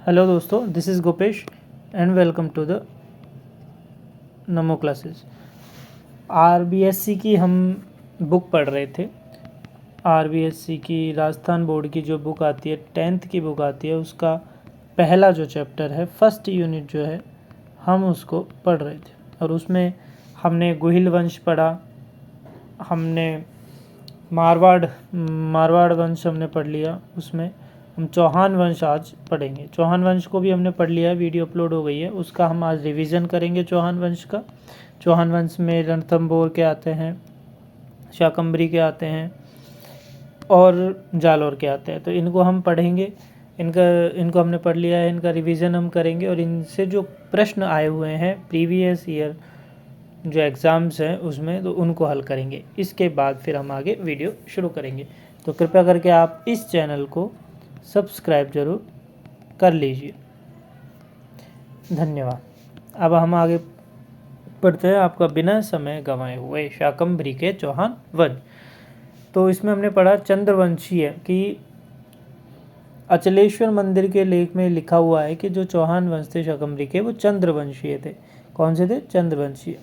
Hello दोस्तों, this is Gopesh and welcome to the Namo classes. RBSC की हम बुक पढ़ रहे थे। आरबीएससी की राजस्थान बोर्ड की जो बुक आती है, 10th की बुक आती है, उसका पहला जो चैप्टर है, फर्स्ट यूनिट जो है, हम उसको पढ़ रहे थे। और उसमें हमने गोहिल वंश पढ़ा, हमने मारवाड़ वंश हमने पढ़ लिया। उसमें हम चौहान वंश आज पढ़ेंगे। चौहान वंश को भी हमने पढ़ लिया है, वीडियो अपलोड हो गई है, उसका हम आज रिवीजन करेंगे चौहान वंश का। चौहान वंश में रणथंभौर के आते हैं, शाकंभरी के आते हैं और जालौर के आते हैं। तो इनको हम पढ़ेंगे। इनको हमने पढ़ लिया है, इनका रिवीजन हम करेंगे और इनसे जो प्रश्न आए हुए हैं प्रीवियस ईयर जो एग्ज़ाम्स हैं उसमें, तो उनको हल करेंगे। इसके बाद फिर हम आगे वीडियो शुरू करेंगे। तो कृपया करके आप इस चैनल को सब्सक्राइब जरूर कर लीजिए। धन्यवाद। अब हम आगे पढ़ते हैं, आपका बिना समय गंवाए हुए शाकंभरी के चौहान वंश। तो इसमें हमने पढ़ा चंद्रवंशीय कि अचलेश्वर मंदिर के लेख में लिखा हुआ है कि जो चौहान वंश थे शाकंभरी के, वो चंद्रवंशीय थे। कौन से थे? चंद्रवंशीय।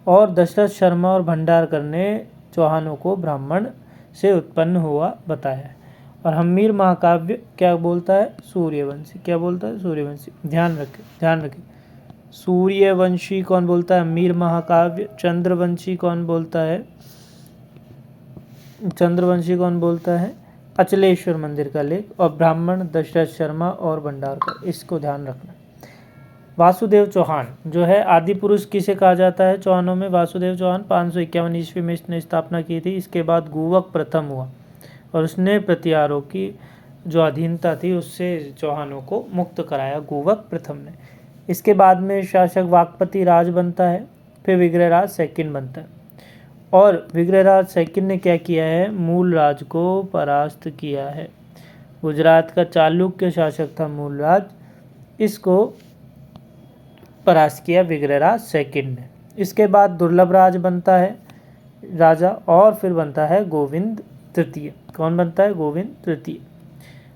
और दशरथ शर्मा और भंडारकर ने चौहानों को ब्राह्मण से उत्पन्न हुआ बताया है। और हम्मीर महाकाव्य क्या बोलता है? सूर्यवंशी। क्या बोलता है? सूर्यवंशी। ध्यान रखें। सूर्यवंशी कौन बोलता है? हम्मीर महाकाव्य। चंद्रवंशी कौन बोलता है? अचलेश्वर मंदिर का लेख। और ब्राह्मण दशरथ शर्मा और भंडारकर। इसको ध्यान रखना। वासुदेव चौहान जो है आदि पुरुष किसे कहा जाता है चौहानों में? वासुदेव चौहान 551 ईस्वी में इसने स्थापना की थी। इसके बाद गुवक प्रथम हुआ और उसने प्रतिहारों की जो अधीनता थी उससे चौहानों को मुक्त कराया, गुवक प्रथम ने। इसके बाद में शासक वाकपति राज बनता है, फिर विग्रहराज सेकंड बनता है। और विग्रहराज सेकंड ने क्या किया है? मूल राज को परास्त किया है। गुजरात का चालुक्य शासक था मूलराज, इसको परास्त किया विग्रहराज सेकंड ने। इसके बाद दुर्लभ राज बनता है राजा, और फिर बनता है गोविंद तृतीय। कौन बनता है? गोविंद तृतीय।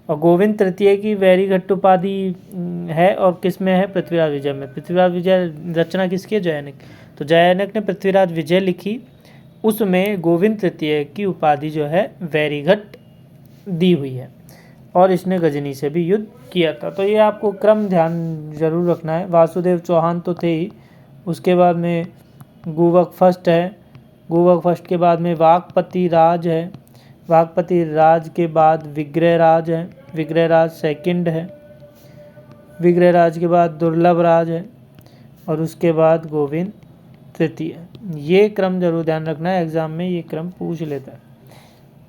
और गोविंद तृतीय की वैरीघट्ट उपाधि है, और किस में है? पृथ्वीराज विजय में। पृथ्वीराज विजय रचना किसकी है? जयनक। तो जयनक ने पृथ्वीराज विजय लिखी, उसमें गोविंद तृतीय की उपाधि जो है वैरीघट्ट दी हुई है। और इसने गजनी से भी युद्ध किया था। तो ये आपको क्रम ध्यान जरूर रखना है। वासुदेव चौहान तो थे ही, उसके बाद में गुवक फर्स्ट है, गुवक फर्स्ट के बाद में वाकपति राज है, वाकपति राज के बाद विग्रहराज है, विग्रहराज सेकंड है, विग्रहराज के बाद दुर्लभ राज है, और उसके बाद गोविंद तृतीय। ये क्रम जरूर ध्यान रखना है, एग्जाम में ये क्रम पूछ लेता है।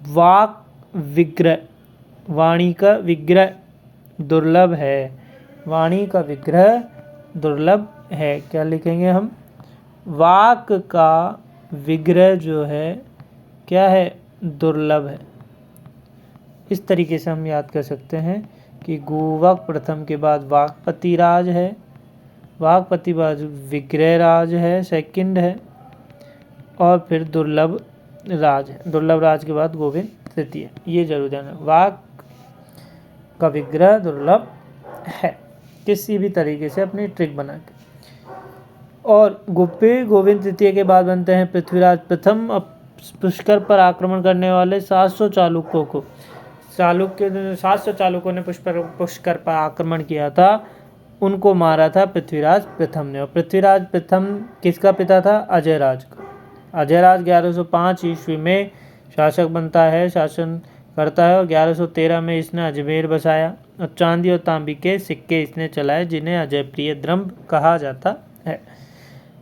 वाक विग्रह, वाणी का विग्रह दुर्लभ है, वाणी का विग्रह दुर्लभ है। क्या लिखेंगे हम? वाक का विग्रह जो है क्या है? दुर्लभ है। इस तरीके से हम याद कर सकते हैं कि गुवक प्रथम के बाद वाकपति राज है, वाकपति बाद विग्रह राज है सेकंड है, और फिर दुर्लभ राज है। दुर्लभ राज के बाद गोविंद तृतीय। ये जरूर ध्यान रखना, वाक का विग्रह दुर्लभ है, किसी भी तरीके से अपनी ट्रिक बना के। और गोविंद तृतीय के बाद बनते हैं पृथ्वीराज प्रथम। अब पुष्कर पर आक्रमण करने वाले 700 चालुक्यों ने पुष्कर पर आक्रमण किया था, उनको मारा था पृथ्वीराज प्रथम ने। और पृथ्वीराज प्रथम किसका पिता था? अजयराज का। अजयराज 1105 ईस्वी में शासक बनता है, शासन करता है, और 1113 में इसने अजमेर बसाया और चांदी और तांबी के सिक्के इसने चलाए, जिन्हें अजयप्रिय द्रंभ कहा जाता है।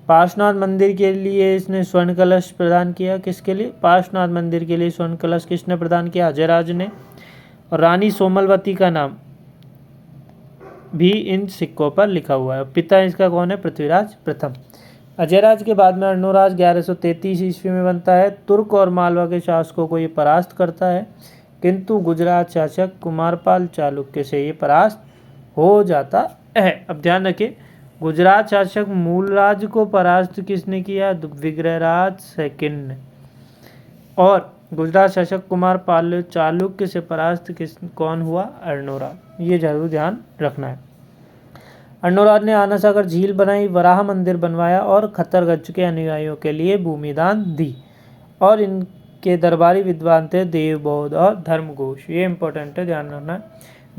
पार्श्वनाथ मंदिर के लिए इसने स्वर्ण कलश प्रदान किया। किसके लिए? पार्श्वनाथ मंदिर के लिए स्वर्ण कलश किसने प्रदान किया? अजयराज ने। और रानी सोमलवती का नाम भी इन सिक्कों पर लिखा हुआ है। पिता इसका कौन है? पृथ्वीराज प्रथम। अजयराज के बाद में अर्णोराज 1133 ईस्वी में बनता है। तुर्क और मालवा के शासकों को ये परास्त करता है, किंतु गुजरात शासक कुमारपाल चालुक्य से ये परास्त हो जाता है। अब ध्यान रखिए, गुजरात शासक मूलराज को परास्त किसने किया? विग्रहराज सेकंड ने। और गुजरात शासक कुमारपाल चालुक्य से परास्त कौन हुआ? अर्णोराज। ये जरूर ध्यान रखना है। अर्णोराज ने आनासागर झील बनाई, वराह मंदिर बनवाया और खत्तरगंज के अनुयायियों के लिए भूमि दान दी। और इनके दरबारी विद्वान थे देवबोध और धर्मघोष। ये इंपॉर्टेंट है, ध्यान रखना।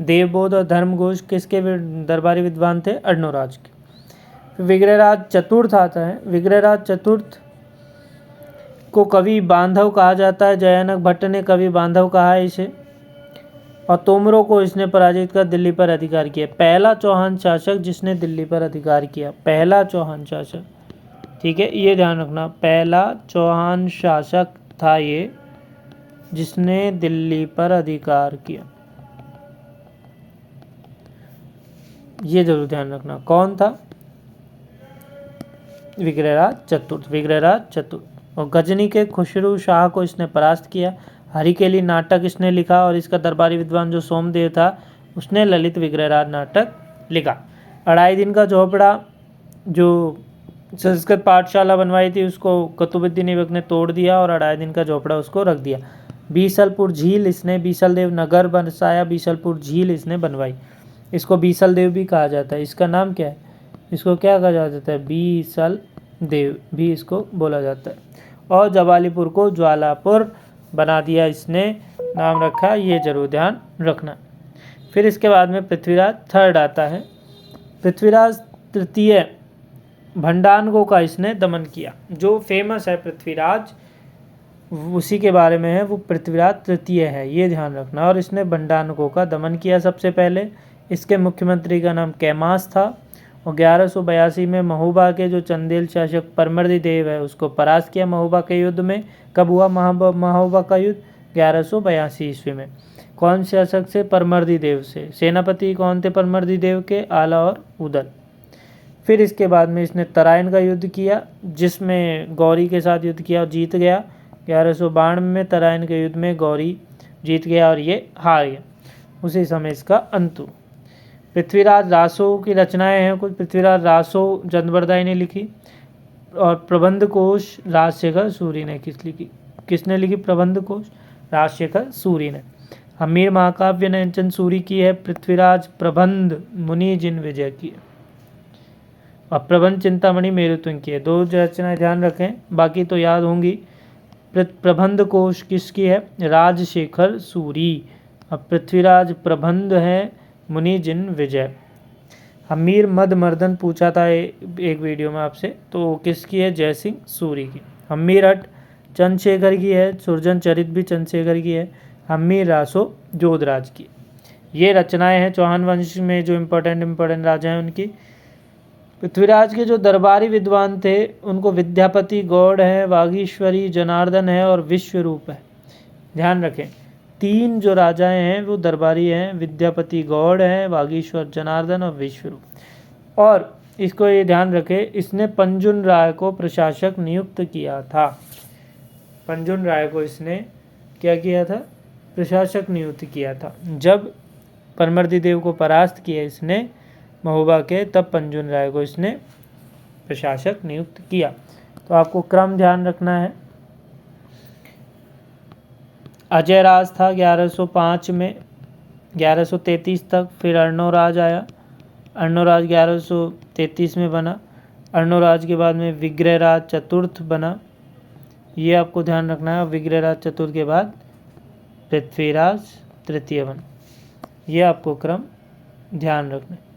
देवबोध और धर्मघोष किसके दरबारी विद्वान थे? अर्णोराज के। विग्रहराज चतुर्थ आता है। विग्रहराज चतुर्थ को कवि बांधव कहा जाता है। जयानक भट्ट ने कवि बांधव कहा है इसे। और तोमरों को इसने पराजित कर दिल्ली पर अधिकार किया। पहला चौहान शासक जिसने दिल्ली पर अधिकार किया, पहला चौहान शासक, ठीक है, ये ध्यान रखना। पहला चौहान शासक था ये जिसने दिल्ली पर अधिकार किया, ये जरूर ध्यान रखना। कौन था? विग्रहराज चतुर्थ। विग्रहराज चतुर्थ। और गजनी के खुसरू शाह को इसने परास्त किया। हरिकेली नाटक इसने लिखा और इसका दरबारी विद्वान जो सोमदेव था उसने ललित विग्रहराज नाटक लिखा। अढ़ाई दिन का झोपड़ा जो संस्कृत पाठशाला बनवाई थी उसको कुतुबुद्दीन ऐबक ने तोड़ दिया और अढ़ाई दिन का झोपड़ा उसको रख दिया। बीसलपुर झील इसने बीसल देव नगर बसाया। बीसलपुर झील इसने बनवाई। इसको बीसल देव भी कहा जाता है। इसका नाम क्या है? इसको क्या कहा जाता है? बीसल देव भी इसको बोला जाता है। और जवालीपुर को ज्वालापुर बना दिया इसने, नाम रखा, ये जरूर ध्यान रखना। फिर इसके बाद में पृथ्वीराज थर्ड आता है। पृथ्वीराज तृतीय भंडारगों का इसने दमन किया। जो फेमस है पृथ्वीराज उसी के बारे में है, वो पृथ्वीराज तृतीय है, ये ध्यान रखना। और इसने भंडारगों का दमन किया सबसे पहले। इसके मुख्यमंत्री का नाम कैमास था। और 1182 में महोबा के जो चंदेल शासक परमर्दी देव है उसको परास्त किया महोबा के युद्ध में। कब हुआ महोबा का युद्ध? 1182 ईस्वी में। कौन शासक से? परमर्दी देव से। सेनापति कौन थे परमर्दी देव के? आला और उदल। फिर इसके बाद में इसने तराइन का युद्ध किया जिसमें गौरी के साथ युद्ध किया और जीत गया। 1192 में तराइन के युद्ध में गौरी जीत गया और ये हार गया। उसी समय इसका अंत हुआ। पृथ्वीराज रासो की रचनाएं हैं कुछ। पृथ्वीराज रासो चंद्रबरदाई ने लिखी। और प्रबंध कोश राजशेखर सूरी ने किसने लिखी? प्रबंध कोश राजशेखर सूरी ने। हमीर महाकाव्य नयनचंद सूरी की है। पृथ्वीराज प्रबंध मुनि जिन विजय की है। और प्रबंध चिंतामणि मेरुतुंग की है। दो रचनाएं ध्यान रखें, बाकी तो याद होंगी। प्रबंध कोश किसकी है? राजशेखर सूरी। अब पृथ्वीराज प्रबंध है मुनि जिन विजय। हमीर मद मर्दन पूछा था एक वीडियो में आपसे, तो किसकी है? जयसिंह सूरी की। हमीर हट चंद्रशेखर की है। सुरजन चरित भी चंद्रशेखर की है। हमीर रासो जोधराज की। ये रचनाएं हैं चौहान वंश में जो इम्पोर्टेंट राजा हैं उनकी। पृथ्वीराज के जो दरबारी विद्वान थे उनको विद्यापति गौड़ है, वागीश्वरी जनार्दन है और विश्वरूप है। ध्यान रखें, तीन जो राजाएं हैं वो दरबारी हैं। विद्यापति गौड़ है, वागीश्वर जनार्दन और विश्वरूप। और इसको ये ध्यान रखें, इसने पंजुन राय को प्रशासक नियुक्त किया था। पंजुन राय को इसने क्या किया था? प्रशासक नियुक्त किया था। जब परमर्दी देव को परास्त किया इसने महोबा के, तब पंजुन राय को इसने प्रशासक नियुक्त किया। तो आपको क्रम ध्यान रखना है। अजय राज था 1105 में 1133 तक। फिर अर्णोराज आया। अर्णोराज 1133 में बना। अर्णोराज के बाद में विग्रहराज चतुर्थ बना, ये आपको ध्यान रखना है। विग्रहराज चतुर्थ के बाद पृथ्वीराज तृतीय बना, ये आपको क्रम ध्यान रखना है।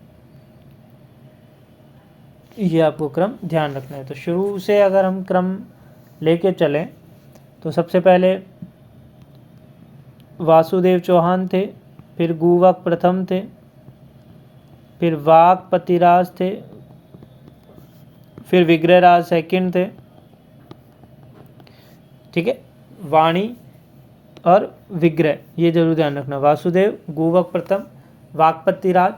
ये आपको क्रम ध्यान रखना है। तो शुरू से अगर हम क्रम लेके चलें तो सबसे पहले वासुदेव चौहान थे, फिर गुवक प्रथम थे, फिर वाकपतिराज थे, फिर विग्रहराज सेकंड थे, ठीक है। वाणी और विग्रह ये जरूर ध्यान रखना। वासुदेव, गुवक प्रथम, वाकपतिराज,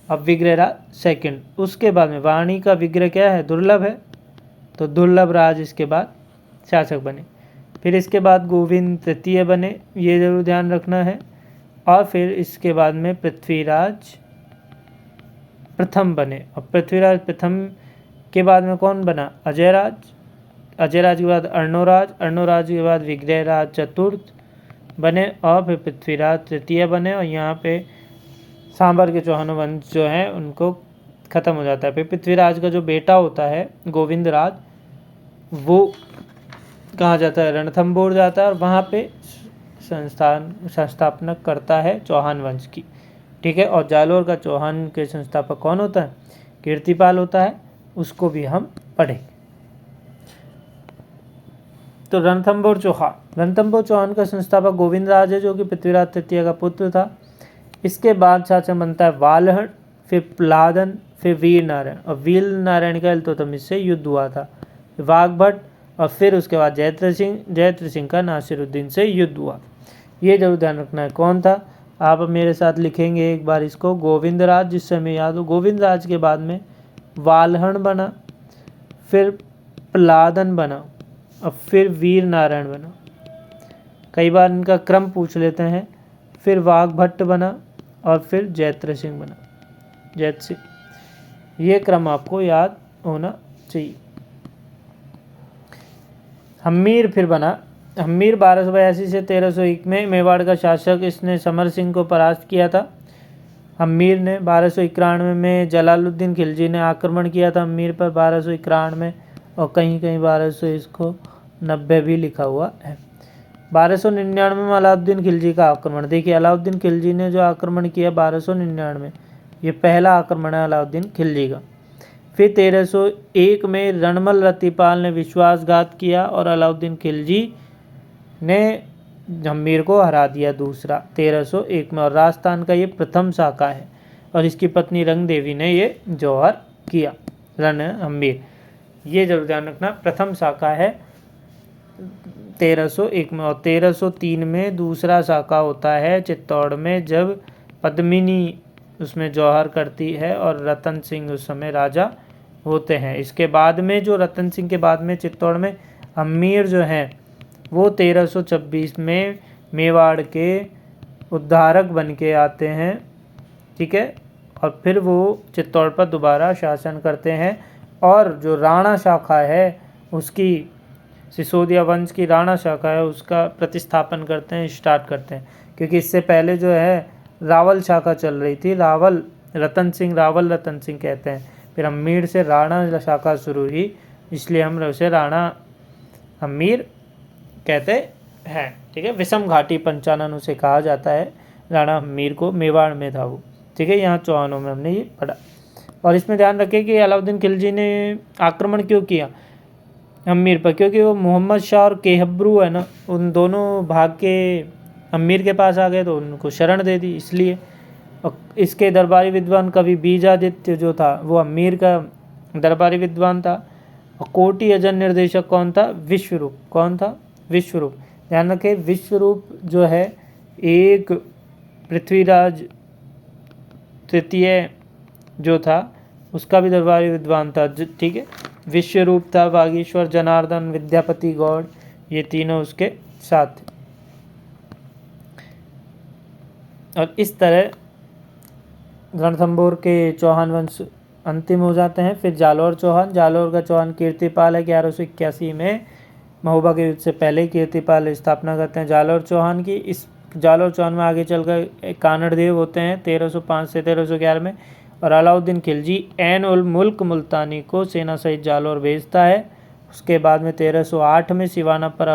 अब विग्रहराज सेकंड। उसके बाद में वाणी का विग्रह क्या है? दुर्लभ है, तो दुर्लभ राज इसके बाद शासक बने। फिर इसके बाद गोविंद तृतीय बने, ये जरूर ध्यान रखना है। और फिर इसके बाद में पृथ्वीराज प्रथम बने। और पृथ्वीराज प्रथम के बाद में कौन बना? अजयराज। अजयराज के बाद अर्णोराज, अर्णोराज के बाद विग्रहराज चतुर्थ बने और फिर पृथ्वीराज तृतीय बने। और यहाँ पे सांबर के चौहान वंश जो हैं उनको ख़त्म हो जाता है। फिर पृथ्वीराज का जो बेटा होता है गोविंदराज, वो कहाँ जाता है, रणथंभौर जाता है और वहाँ पे संस्थापना करता है चौहान वंश की, ठीक है। और जालोर का चौहान के संस्थापक कौन होता है, कीर्तिपाल होता है, उसको भी हम पढ़ेंगे। तो रणथंभौर चौहान का संस्थापक गोविंदराज है, जो कि पृथ्वीराज तृतीय का पुत्र था। इसके बाद शासन बनता है वालहन, फिर प्लादन, फिर वीर नारायण, और वीर नारायण का इल्तुतमिश से युद्ध हुआ था। वाघभट्ट, और फिर उसके बाद जयद्रथ सिंह का नासिरुद्दीन से युद्ध हुआ। ये जरूर ध्यान रखना है कौन था। आप मेरे साथ लिखेंगे एक बार इसको, गोविंदराज, जिससे हमें याद हो। गोविंदराज के बाद में वालहन बना, फिर प्लादन बना, और फिर वीर नारायण बना। कई बार इनका क्रम पूछ लेते हैं। फिर वाघभट्ट बना, और फिर जयद्रथ सिंह बना, जयद्रथ सिंह। ये क्रम आपको याद होना चाहिए। हम्मीर फिर बना। हम्मीर 1282 से 1301 में मेवाड़ का शासक, इसने समर सिंह को परास्त किया था। हम्मीर ने 1291 में जलालुद्दीन खिलजी ने आक्रमण किया था हम्मीर पर 1291 में, और कहीं कहीं 1290 भी लिखा हुआ है। 1299 में अलाउद्दीन खिलजी का आक्रमण। देखिए अलाउद्दीन खिलजी ने जो आक्रमण किया 1299 में, ये पहला आक्रमण है अलाउद्दीन खिलजी का। फिर 1301 में रणमल रतिपाल ने विश्वासघात किया और अलाउद्दीन खिलजी ने हम्मीर को हरा दिया दूसरा 1301 में, और राजस्थान का ये प्रथम शाखा है, और इसकी पत्नी रंग देवी ने ये जौहर किया रण हम्मीर। ये जरूर ध्यान रखना, प्रथम शाखा है 1301 में। और 1303 में दूसरा शाखा होता है चित्तौड़ में, जब पद्मिनी उसमें जौहर करती है और रतन सिंह उस समय राजा होते हैं। इसके बाद में जो रतन सिंह के बाद में चित्तौड़ में हम्मीर जो हैं वो 1326 में मेवाड़ के उद्धारक बन के आते हैं, ठीक है। और फिर वो चित्तौड़ पर दोबारा शासन करते हैं, और जो राणा शाखा है उसकी, सिसोदिया वंश की राणा शाखा है, उसका प्रतिस्थापन करते हैं, स्टार्ट करते हैं। क्योंकि इससे पहले जो है रावल शाखा चल रही थी, रावल रतन सिंह कहते हैं। फिर हम्मीर से राणा शाखा शुरू हुई, इसलिए हम उसे राणा हम्मीर कहते हैं, ठीक है। विषम घाटी पंचानन उसे कहा जाता है, राणा हम्मीर को, मेवाड़ में था वो, ठीक है। यहाँ चौहानों में हमने ये पढ़ा। और इसमें ध्यान रखें कि अलाउद्दीन खिलजी ने आक्रमण क्यों किया हम्मीर पर, क्योंकि वो मोहम्मद शाह और केहब्रू है ना, उन दोनों भाग के हम्मीर के पास आ गए तो उनको शरण दे दी, इसलिए। और इसके दरबारी विद्वान कवि बीजादित्य जो था वो हम्मीर का दरबारी विद्वान था। और कोटि अजन निर्देशक कौन था, विश्वरूप। कौन था, विश्वरूप। ध्यान रखें विश्वरूप जो है एक पृथ्वीराज तृतीय जो था उसका भी दरबारी विद्वान था, ठीक है। विश्वरूप था, वागीश्वर, जनार्दन, विद्यापति गौड़, ये तीनों उसके साथ थे। और इस तरह रणथंभौर के चौहान वंश अंतिम हो जाते हैं। फिर जालोर का चौहान कीर्तिपाल है, 1181 में महोबा के युद्ध से पहले कीर्तिपाल स्थापना करते हैं जालोर चौहान की। इस जालोर चौहान में आगे चलकर कानड़ देव होते हैं 1305 से 1311 में, और अलाउद्दीन खिलजी ऐन उल मुल्क मुल्तानी को सेना सहित जालोर भेजता है। उसके बाद में 1308 में सिवाना पर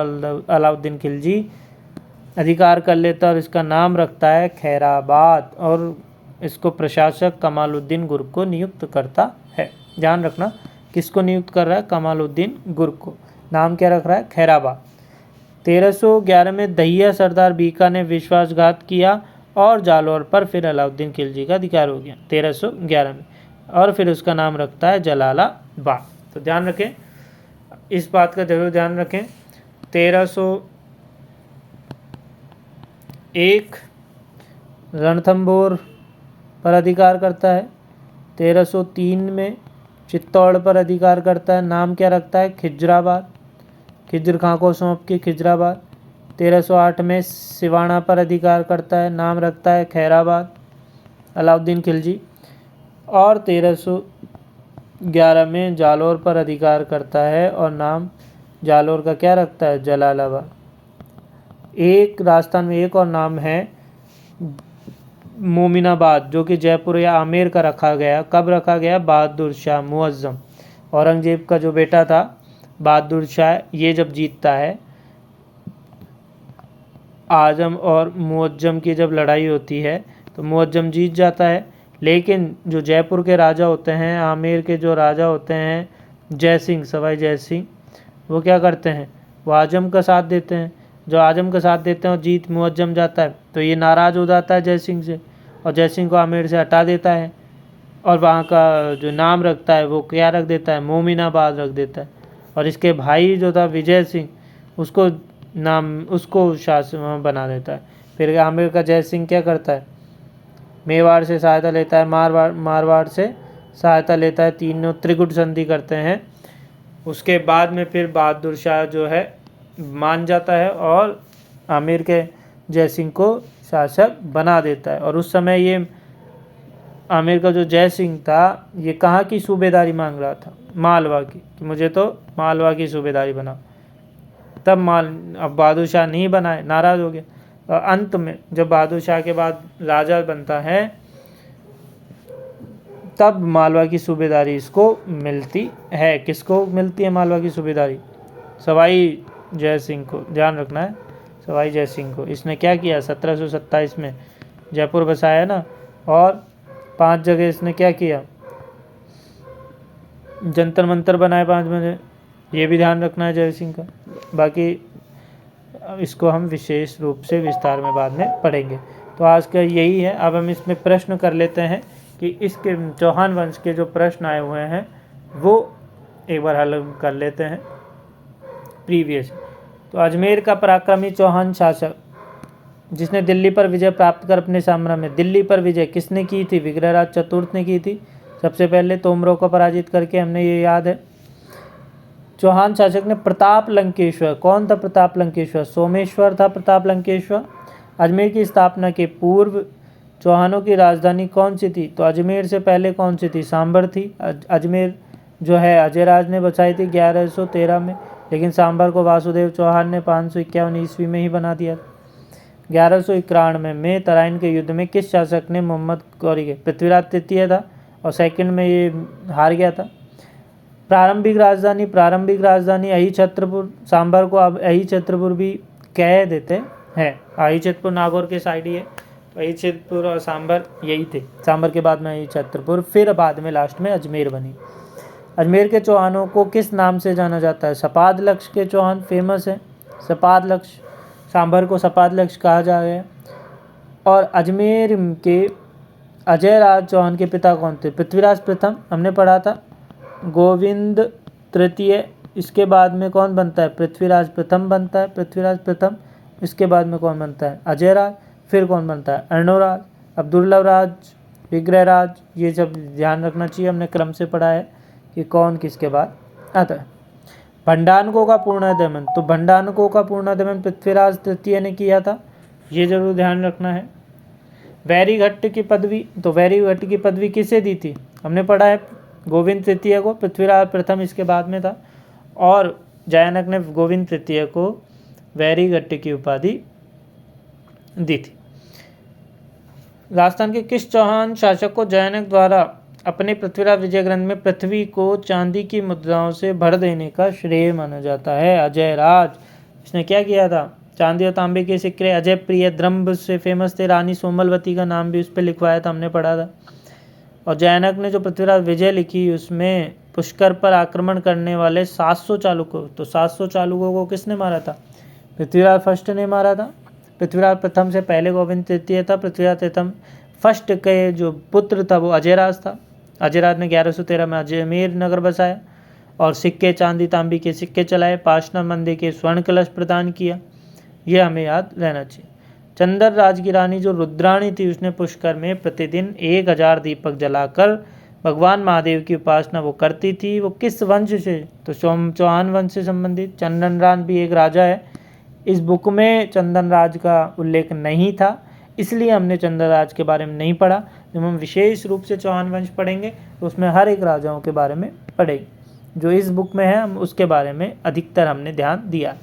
अलाउद्दीन खिलजी अधिकार कर लेता है और इसका नाम रखता है खैराबाद, और इसको प्रशासक कमालुद्दीन गुर्ग को नियुक्त करता है। ध्यान रखना किसको नियुक्त कर रहा है, कमालुद्दीन गुर्ग को। नाम क्या रख रहा है, खैराबाद। 1311 में दहिया सरदार बीका ने विश्वासघात किया और जालोर पर फिर अलाउद्दीन खिलजी का अधिकार हो गया 1311 में, और फिर उसका नाम रखता है जलालाबाद। तो ध्यान रखें, इस बात का जरूर ध्यान रखें। 1301 रणथंभौर पर अधिकार करता है, 1303 में चित्तौड़ पर अधिकार करता है, नाम क्या रखता है, खिजराबाद, खिज्र खां को सौंप के खिजराबाद। 1308 में सिवाना पर अधिकार करता है, नाम रखता है खैराबाद, अलाउद्दीन खिलजी। और 1311 में जालोर पर अधिकार करता है और नाम जालोर का क्या रखता है, जलालाबाद। एक राजस्थान में एक और नाम है मोमिनाबाद जो कि जयपुर या आमेर का रखा गया। कब रखा गया? बहादुर शाह मुअज्जम, औरंगजेब का जो बेटा था बहादुर शाह, ये जब जीतता है, आजम और मुअज्जम की जब लड़ाई होती है तो मुअज्जम जीत जाता है, लेकिन जो जयपुर के राजा होते हैं, आमेर के जो राजा होते हैं जय सिंह, सवाई जय सिंह, वो क्या करते हैं? वो आजम का साथ देते हैं। जो आजम का साथ देते हैं और जीत मुअज्जम जाता है तो ये नाराज़ हो जाता है जय सिंह से और जय सिंह को आमेर से हटा देता है और वहाँ का जो नाम रखता है वो क्या रख देता है? मोमिनाबाद रख देता है। और इसके भाई जो था विजय सिंह, उसको शासक बना देता है। फिर आमेर का जय सिंह क्या करता है? मेवाड़ से सहायता लेता है, मारवाड़ से सहायता लेता है, तीनों त्रिकुट संधि करते हैं। उसके बाद में फिर बहादुर शाह जो है मान जाता है और आमेर के जय सिंह को शासक बना देता है। और उस समय ये आमेर का जो जय सिंह था ये कहाँ की सूबेदारी मांग रहा था? मालवा की, कि मुझे तो मालवा की सूबेदारी बना। तब अब बहादुर शाह नहीं बनाए, नाराज़ हो गया। और अंत में जब बहादुर शाह के बाद राजा बनता है तब मालवा की सूबेदारी इसको मिलती है। किसको मिलती है मालवा की सूबेदारी? सवाई जय सिंह को, ध्यान रखना है, सवाई जय सिंह को। इसने क्या किया? 1727 में जयपुर बसाया ना, और 5 जगह इसने क्या किया? जंतर मंतर बनाए 5 जगह, ये भी ध्यान रखना है जय सिंह का। बाकी इसको हम विशेष रूप से विस्तार में बाद में पढ़ेंगे। तो आज का यही है। अब हम इसमें प्रश्न कर लेते हैं कि इसके चौहान वंश के जो प्रश्न आए हुए हैं वो एक बार हल कर लेते हैं प्रीवियस। तो अजमेर का पराक्रमी चौहान शासक जिसने दिल्ली पर विजय प्राप्त कर अपने साम्राज्य में, दिल्ली पर विजय किसने की थी? विग्रहराज चतुर्थ ने की थी सबसे पहले, तोमरों को पराजित करके, हमने ये याद है। चौहान शासक ने प्रताप लंकेश्वर, कौन था प्रताप लंकेश्वर? सोमेश्वर था प्रताप लंकेश्वर। अजमेर की स्थापना के पूर्व चौहानों की राजधानी कौन सी थी? तो अजमेर से पहले कौन सी थी? सांभर थी। अजमेर जो है अजयराज ने बसाई थी 1113 में, लेकिन सांभर को वासुदेव चौहान ने 551 ईस्वी में ही बना दिया। 1191 में तराइन के युद्ध में किस शासक ने मोहम्मद गौरी के? पृथ्वीराज तृतीय था और सेकंड में ये हार गया था। प्रारंभिक राजधानी अही छत्रपुर, सांभर को अब अही छत्रपुर भी कह देते हैं। अही छत्रपुर नागौर के साइड ही है, तो अही छत्रपुर और सांभर यही थे। सांभर के बाद में अही छत्रपुर, फिर बाद में लास्ट में अजमेर बनी। अजमेर के चौहानों को किस नाम से जाना जाता है? सपाद लक्ष्य के चौहान फेमस है, सपाद लक्ष्य। सांभर को सपाद लक्ष्य कहा जाए। और अजमेर के अजयराज चौहान के पिता कौन थे? पृथ्वीराज प्रथम, हमने पढ़ा था। गोविंद तृतीय, इसके बाद में कौन बनता है? पृथ्वीराज प्रथम बनता है, पृथ्वीराज प्रथम। इसके बाद में कौन बनता है? अजयराज। फिर कौन बनता है? अर्णोराज। अब दुर्लभराज, विग्रहराज, ये सब ध्यान रखना चाहिए, हमने क्रम से पढ़ा है कि कौन किसके बाद आता है। भंडारकों का पूर्णादमन, तो भंडारकों का पूर्णादमन पृथ्वीराज तृतीय ने किया था, ये जरूर ध्यान रखना है। वैरीघट्ट की पदवी, तो वैरीघट्ट की पदवी किसे दी थी? हमने पढ़ा है गोविंद तृतीय को, पृथ्वीराज प्रथम इसके बाद में था, और जयानक ने गोविंद तृतीय को वैरीघट्ट की उपाधि दी थी। राजस्थान के किस चौहान शासक को जयानक द्वारा अपने पृथ्वीराज विजय ग्रंथ में पृथ्वी को चांदी की मुद्राओं से भर देने का श्रेय माना जाता है? अजयराज। इसने क्या किया था? चांदी और तांबे के सिक्के अजय प्रिय द्रंभ से फेमस थे। रानी सोमलवती का नाम भी उस पर लिखवाया था, हमने पढ़ा था। और जयानक ने जो पृथ्वीराज विजय लिखी उसमें पुष्कर पर आक्रमण करने वाले 700 चालुकों, तो 700 चालुकों को किसने मारा था? पृथ्वीराज फर्स्ट ने मारा था। पृथ्वीराज प्रथम से पहले गोविंद तृतीय था। पृथ्वीराज प्रथम फर्स्ट के जो पुत्र था वो अजयराज था। अजयराज ने 1113 में अजमेर नगर बसाया और सिक्के, चांदी तांबी के सिक्के चलाए, पाषाण मंदिर के स्वर्ण कलश प्रदान किया, ये हमें याद रहना चाहिए। चंदर राज की रानी जो रुद्राणी थी उसने पुष्कर में प्रतिदिन 1000 दीपक जलाकर भगवान महादेव की उपासना वो करती थी। वो किस वंश से? तो चौहान वंश से संबंधित। चंदन राज भी एक राजा है। इस बुक में चंदन राज का उल्लेख नहीं था, इसलिए हमने चंदन राज के बारे में नहीं पढ़ा। जब हम विशेष रूप से चौहान वंश पढ़ेंगे तो उसमें हर एक राजाओं के बारे में पढ़ेंगे। जो इस बुक में है हम उसके बारे में अधिकतर हमने ध्यान दिया।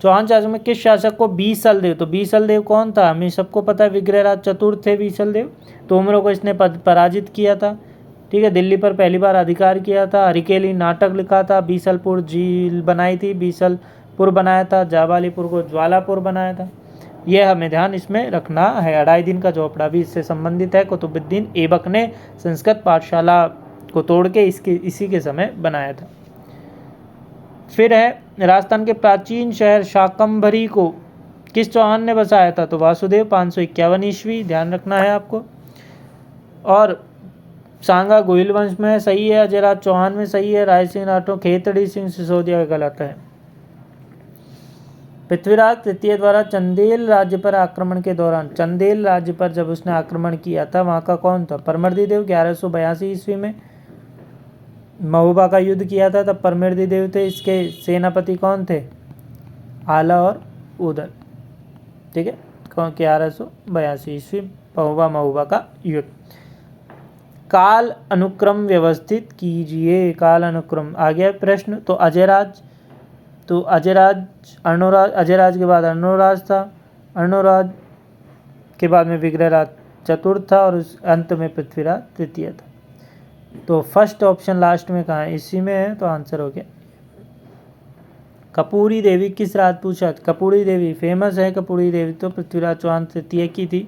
चौहान शासक में किस शासक को बीसलदेव, तो बीसलदेव कौन था, हमें सबको पता है, विग्रहराज चतुर्थ थे बीसलदेव। तोमरों को इसने पराजित किया था। ठीक है, दिल्ली पर पहली बार अधिकार किया था। हरिकेली नाटक लिखा था। बीसलपुर झील बनाई थी, बीसलपुर बनाया था। जाबालीपुर को ज्वालापुर बनाया था। यह हमें ध्यान इसमें रखना है। अढ़ाई दिन का झोपड़ा भी इससे संबंधित है। कुतुबुद्दीन ऐबक ने संस्कृत पाठशाला को तोड़ के इसी के समय बनाया था। फिर है राजस्थान के प्राचीन शहर शाकंभरी को किस चौहान ने बसाया था, तो वासुदेव, 551 ईस्वी, ध्यान रखना है आपको। और सांगा गोहिल वंश में सही है, अजयराज चौहान में सही है, राय सिंह राठौर, खेतड़ी सिंह सिसोदिया गलत है। पृथ्वीराज तृतीय द्वारा चंदेल राज्य पर आक्रमण के दौरान, चंदेल राज्य पर जब उसने आक्रमण किया था वहाँ का कौन था, परमर्दी देव, 1182 ईस्वी में महोबा का युद्ध किया था, तब परमर्दी देव थे। इसके सेनापति कौन थे, आला और उदल। ठीक है, 1182 ईस्वी महोबा का युद्ध। काल अनुक्रम व्यवस्थित कीजिए, काल अनुक्रम आ गया प्रश्न। तो अजयराज, तो अजयराज अर्णोराज, अजयराज के बाद अर्णोराज था, अर्णोराज के बाद में विग्रहराज चतुर्थ था और उस अंत में पृथ्वीराज तृतीय था। तो फर्स्ट ऑप्शन लास्ट में कहाँ है, इसी में है, तो आंसर हो गया। कपूरी देवी किस राजपूत शासक, कपूरी देवी फेमस है, कपूरी देवी तो पृथ्वीराज चौहान तृतीय की थी,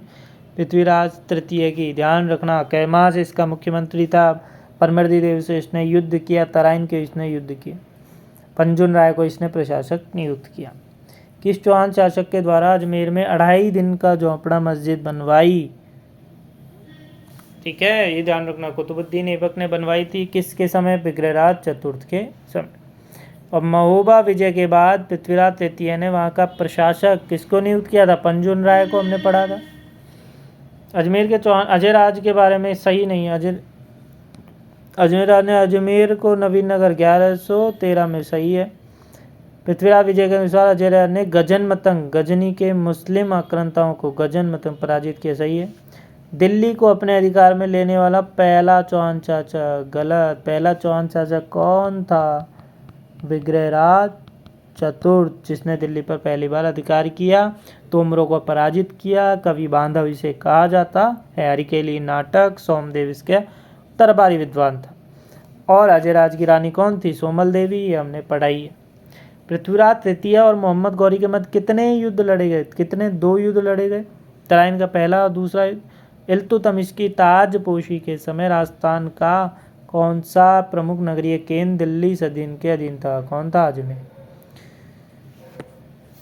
पृथ्वीराज तृतीय की, ध्यान रखना। कैमास इसका मुख्यमंत्री था। परमर्दी देव से इसने युद्ध किया, तराइन के इसने युद्ध किया, पंजुन राय को इसने प्रशासक नियुक्त किया। किस चौहान शासक के द्वारा अजमेर में 2.5 दिन का झोपड़ा मस्जिद बनवाई, ठीक है, ये ध्यान रखना। कुतुबुद्दीन ऐबक ने बनवाई थी, किसके समय, विग्रहराज चतुर्थ के समय। और महोबा विजय के बाद पृथ्वीराज तृतीय ने वहाँ का प्रशासक किसको नियुक्त किया था, पंजुन राय को, हमने पढ़ा था। अजमेर के चौहान, अजयराज के बारे में सही नहीं है, अजमेर ने अजमेर को नवीन नगर 1113 में सही है। पृथ्वीराज विजय के अनुसार अजयराज ने गजनमतंग, गजनी के मुस्लिम आक्रांताओं को गजनमतंग पराजित किया, सही है। दिल्ली को अपने अधिकार में लेने वाला पहला चौहान शासक, गलत। पहला चौहान शासक कौन था, विग्रहराज चतुर्थ, जिसने दिल्ली पर पहली बार अधिकार किया, तोमरों को पराजित किया। कवि बांधव इसे कहा जाता है। हरिकेली नाटक, सोमदेव इसके दरबारी विद्वान था। और अजयराज की रानी कौन थी, सोमल देवी, ये हमने पढ़ाई है। पृथ्वीराज तृतीय और मोहम्मद गौरी के मध्य कितने युद्ध लड़े गए, कितने, 2 युद्ध लड़े गए, तराइन का पहला और दूसरा युद्ध। इल्तुतमिश की ताजपोशी के समय राजस्थान का कौन सा प्रमुख नगरीय केंद्र दिल्ली सदीन के अधीन था, कौन था, अजमेर।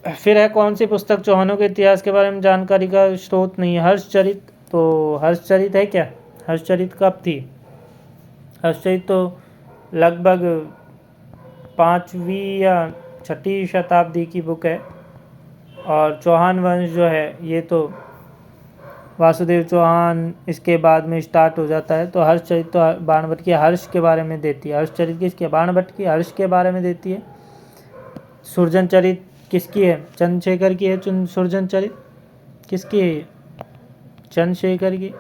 फिर है कौन सी पुस्तक चौहानों के इतिहास के बारे में जानकारी का स्रोत नहीं है, हर्षचरित, तो हर्षचरित है क्या, हर्षचरित कब थी, हर्षचरित तो लगभग 5वीं या 6ठी शताब्दी की बुक है। और चौहान वंश जो है ये तो वासुदेव चौहान इसके बाद में स्टार्ट हो जाता है। तो हर्षचरित तो बाणभट्ट की हर्ष के बारे में देती है, हर्षचरित किसकी, बाणभट्ट की हर्ष के बारे में देती है। सुरजन चरित किसकी है, चंद्रशेखर की है। सुरजन चरित किसकी है, चंद्रशेखर की।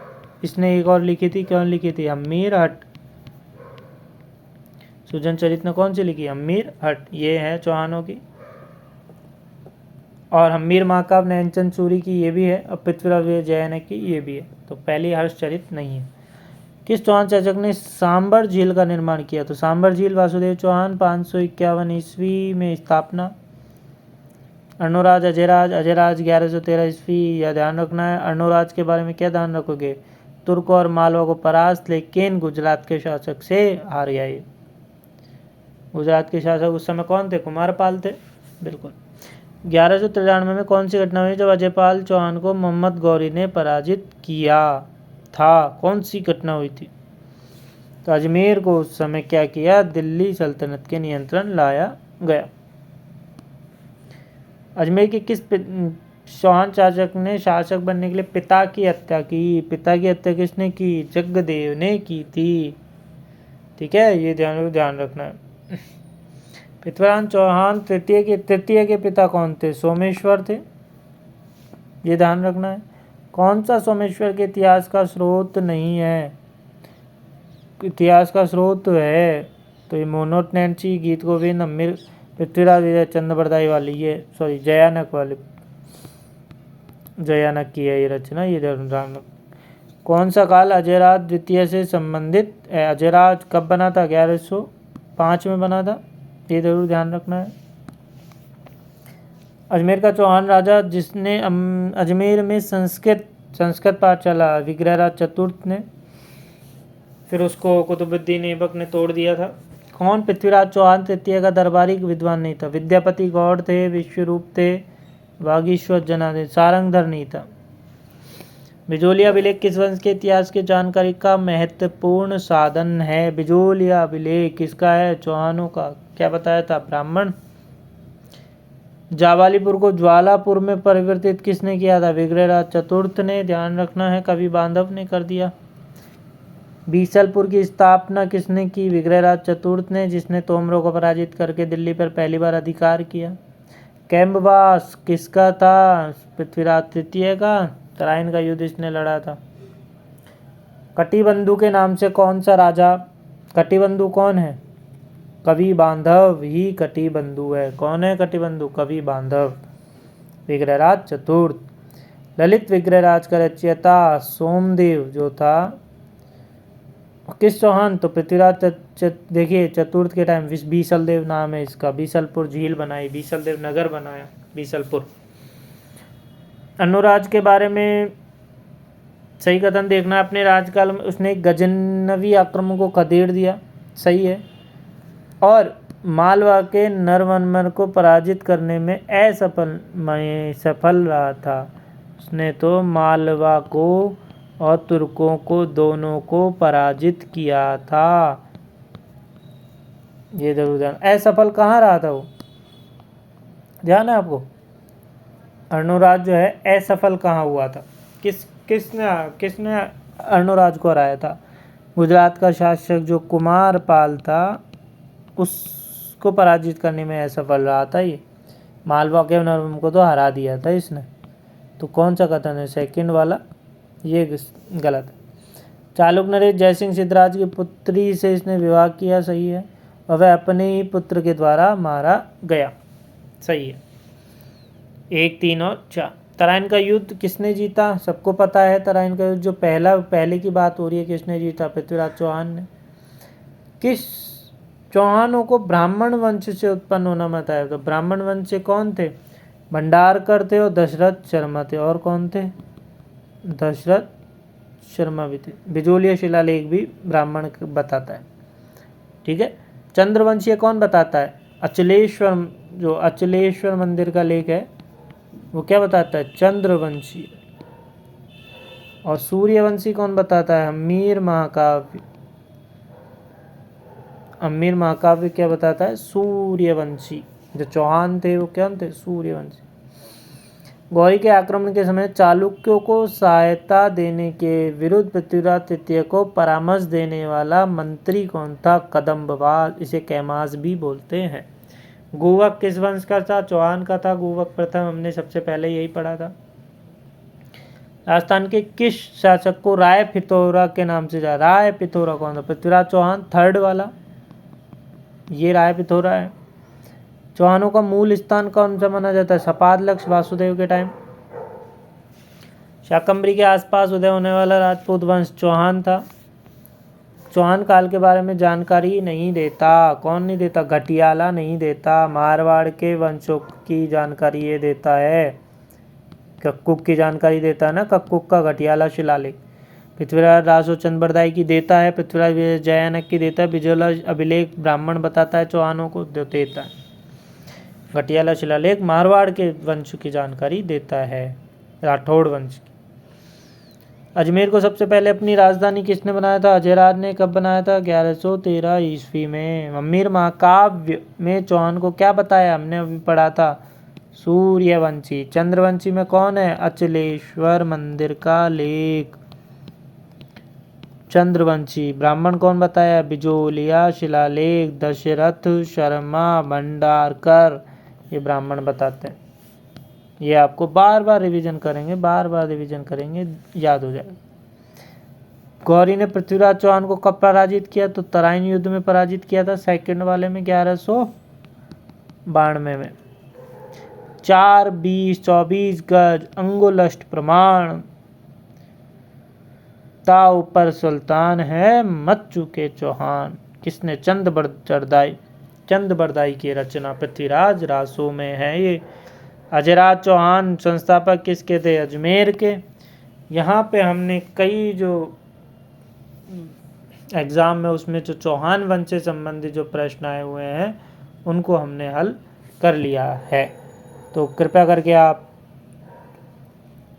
इसने एक और लिखी थी, कौन लिखी थी, अमीर हट। सुरजन चरित ने कौन सी लिखी, अमीर हट, ये है चौहानों की। और हमीर महाकाव्य नैनचंद सूरी की ये भी है, और पृथ्वीराज जयन की ये भी है। तो पहली हर्षचरित नहीं है। किस चौहान शासक ने सांबर झील का निर्माण किया, तो सांबर झील वासुदेव चौहान, 551 ईस्वी में स्थापना। अर्णोराज, अजयराज, अजयराज 1113 ईस्वी, यह ध्यान रखना है। अर्णोराज के बारे में क्या ध्यान रखोगे, तुर्क और मालवा को परास्त, लेकिन गुजरात के शासक से हार गया। ये गुजरात के शासक उस समय कौन थे, कुमारपाल थे, बिल्कुल। 1193 में कौन सी घटना हुई जब अजयपाल चौहान को मोहम्मद गौरी ने पराजित किया था, कौन सी घटना हुई थी, तो अजमेर को उस समय क्या किया, दिल्ली सल्तनत के नियंत्रण लाया गया। अजमेर के किस चौहान शासक ने शासक बनने के लिए पिता की हत्या की, पिता की हत्या किसने की, जगदेव ने की थी, ठीक है, ये ध्यान रखना है। पृथ्वीराज चौहान तृतीय के पिता कौन थे, सोमेश्वर थे, ये ध्यान रखना है। कौन सा सोमेश्वर के इतिहास का स्रोत नहीं है, इतिहास का स्रोत है तो ये मोनोट नैन्सी, गीत गोविंद, पृथ्वीराज विजय चंद्रबरदाई वाली, ये सॉरी जयानक वाली, जयानक की है ये रचना। ये राम कौन सा काल अजयराज द्वितीय से संबंधित है? अजयराज कब बना था? 1105 में बना था, ये जरूर ध्यान रखना है। अजमेर का चौहान राजा जिसने अजमेर में संस्कृत पाठशाला विग्रहराज चतुर्थ ने, फिर उसको कुतुबुद्दीन ऐबक ने तोड़ दिया था। कौन पृथ्वीराज चौहान तृतीय का दरबारी विद्वान नहीं था? विद्यापति गौड़ थे, विश्वरूप थे, वागीश्वर जनार्दन, सारंगधर नहीं था। बिजोलिया अभिलेख किस वंश के इतिहास की जानकारी का महत्वपूर्ण साधन है? बिजोलिया अभिलेख किसका है? चौहानों का। क्या बताया था? ब्राह्मण। जावालीपुर को ज्वालापुर में परिवर्तित किसने किया था? विग्रहराज चतुर्थ ने, ध्यान रखना है, कवि बांधव ने कर दिया। बीसलपुर की स्थापना किसने की? विग्रहराज चतुर्थ ने, जिसने तोमरों को पराजित करके दिल्ली पर पहली बार अधिकार किया। कैम्बवास किसका था? पृथ्वीराज तृतीय का। तराइन का युद्ध इसने लड़ा था। कटिबंधु के नाम से कौन सा राजा? कटिबंधु कौन है? कवि बांधव ही कटिबंधु है। कौन है कटिबंधु? कवि बांधव। विग्रहराज चतुर्थ। ललित विग्रहराज का रचयिता सोमदेव जो था किस चौहान? तो पृथ्वीराज देखिए चतुर्थ के टाइम बीसलदेव नाम है इसका। बीसलपुर झील बनाई, बीसलदेव नगर बनाया बीसलपुर। अनुराज के बारे में सही कथन देखना। अपने राजकाल में उसने गजनवी आक्रमण को खदेड़ दिया, सही है, और मालवा के नरवनमर को पराजित करने में सफल रहा था। उसने तो मालवा को और तुर्कों को दोनों को पराजित किया था। ये जरूर ध्यान। असफल कहाँ रहा था वो? ध्यान है आपको? अर्णोराज जो है असफल कहाँ हुआ था? किसने अर्णोराज को हराया था? गुजरात का शासक जो कुमारपाल था उसको पराजित करने में असफल रहा था ये। मालवा के नरवनमर को तो हरा दिया था इसने। तो कौन सा कथन है? सेकंड वाला, ये गलत है। चालुक्य नरेश जयसिंह सिद्धराज की पुत्री से इसने विवाह किया, सही है, और वह अपने ही पुत्र के द्वारा मारा गया, सही है। 1, 3 और 4। तराइन का युद्ध किसने जीता? सबको पता है तराइन का युद्ध जो पहले की बात हो रही है, किसने जीता? पृथ्वीराज चौहान ने। किस चौहानों को ब्राह्मण वंश से उत्पन्न होना मत आया? तो ब्राह्मण वंश से कौन थे? भंडारकर थे और दशरथ शर्मा थे। और कौन थे? दशरथ शर्मा भी थे। बिजोलिया शिलालेख भी ब्राह्मण बताता है, ठीक है। चंद्रवंशीय कौन बताता है? अचलेश्वर, जो अचलेश्वर मंदिर का लेख है वो क्या बताता है? चंद्रवंशी। और सूर्यवंशी कौन बताता है? अमीर महाकाव्य। अमीर महाकाव्य क्या बताता है? सूर्यवंशी। जो चौहान थे वो क्या थे? सूर्यवंशी। गौरी के आक्रमण के समय चालुक्यों को सहायता देने के विरुद्ध पृथ्वीराज तृतीय को परामर्श देने वाला मंत्री कौन था? कदम्बवाद। इसे कैमास भी बोलते हैं। गुवक किस वंश का था? चौहान का था गुवक प्रथम, हमने सबसे पहले यही पढ़ा था। राजस्थान के किस शासक को राय पिथौरा के नाम से जाना? राय पिथौरा कौन था? पृथ्वीराज चौहान थर्ड वाला, ये राय पिथौरा है। चौहानों का मूल स्थान कौन सा माना जाता है? सपादलक्ष्य वासुदेव के टाइम। शाकंभरी के आसपास उदय होने वाला राजपूत वंश चौहान था। चौहान काल के बारे में जानकारी नहीं देता। कौन नहीं देता? घटियाला नहीं देता। मारवाड़ के वंशों की जानकारी ये देता है। कक्कुक की जानकारी देता है ना, कक्कुक का घटियाला शिलालेख। पृथ्वीराज रासो चंद्रबरदाई की देता है। पृथ्वीराज जयानक की देता है। बिजोला अभिलेख ब्राह्मण बताता है चौहानों को देता है। घटियाला शिलालेख मारवाड़ के वंश की जानकारी देता है, राठौड़ वंश की। अजमेर को सबसे पहले अपनी राजधानी किसने बनाया था? अजयराज ने। कब बनाया था? 1113 ईस्वी में। अमीर महाकाव्य में चौहान को क्या बताया? हमने अभी पढ़ा था, सूर्यवंशी। चंद्रवंशी में कौन है? अचलेश्वर मंदिर का लेख। चंद्रवंशी। ब्राह्मण कौन बताया? बिजोलिया शिलालेख, दशरथ शर्मा, भंडारकर, ये ब्राह्मण बताते हैं। ये आपको बार बार रिवीजन करेंगे, याद हो जाएगा। गौरी ने पृथ्वीराज चौहान को कब पराजित किया? तो तराइन युद्ध में पराजित किया था, सेकंड वाले में 1100 92 में। 4, 20, 24 गज अंगुलष्ट प्रमाण, ताव पर सुल्तान है मत चूके चौहान। किसने? चंद बरदाई की रचना, पृथ्वीराज रासो में है ये। अजयराज चौहान संस्थापक किसके थे? अजमेर के। यहाँ पे हमने कई जो एग्ज़ाम में उसमें जो चौहान वंश से संबंधित जो प्रश्न आए हुए हैं उनको हमने हल कर लिया है। तो कृपया करके आप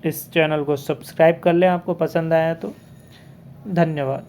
इस चैनल को सब्सक्राइब कर लें, आपको पसंद आया तो। धन्यवाद।